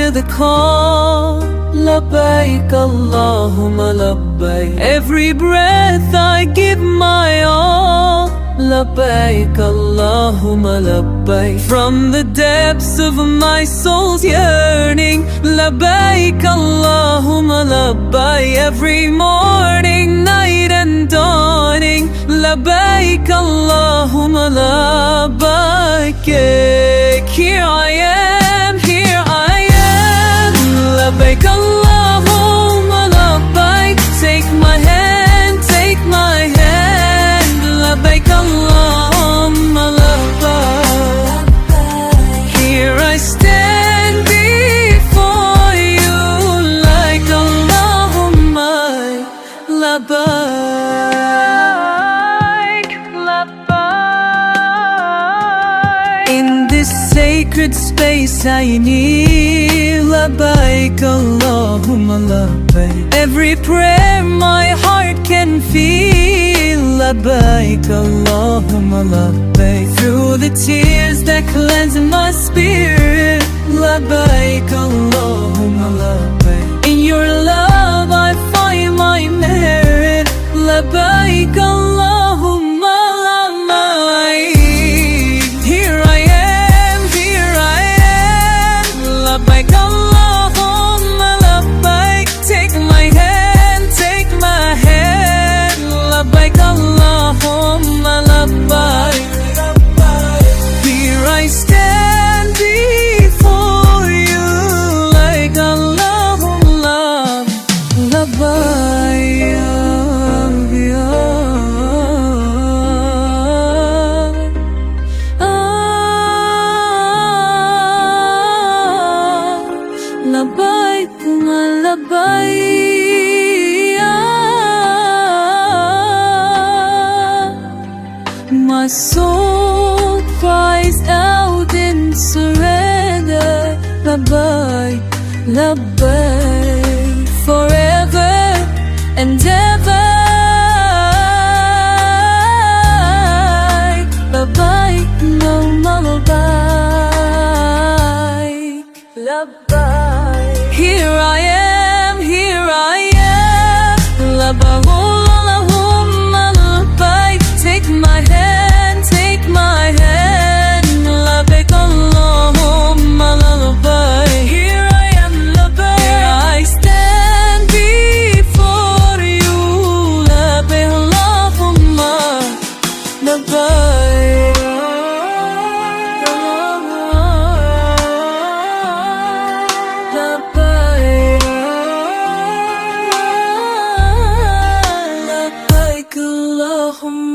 hear the call. Labaik, Allahumma labaik. Every breath I give my all. Labaik, Allahumma labaik. From the depths of my soul's yearning. Labaik, Allahumma labaik. Every morning, night and dawning. Labaik, Allahumma labaik. Here I am, here I am. Labaik, Allahumma labaik. Take my hand, take my hand. Labaik, Allahumma labaik. Here I stand before you like Allahumma labaik, labaik. In this sacred space I kneel. Labaik, Allahumma labaik. Every prayer my heart can feel. Labaik, Allahumma labaik. Through the tears that cleanse my spirit. Labaik, Allahumma labaik. In your love I find my merit. Labaik, Allahumma labaik. Here I am, here I am. Labaik, Allahumma labaik. Take my hand, take my hand. Labaik, Allahumma labaik. Here I stand before you like Allahumma labaik. Labaik, labaik. My soul cries out in surrender. Labaik, labaik. Forever and ever. Labaik, no labaik, labaik. Here I am, here I am. Labaik, Allahumma labaik. Take my hand, take my hand. Labaik, Allahumma labaik. Here I am, labaik. Here I stand before you. Labaik, Allahumma labaik. Labaik, Allahumma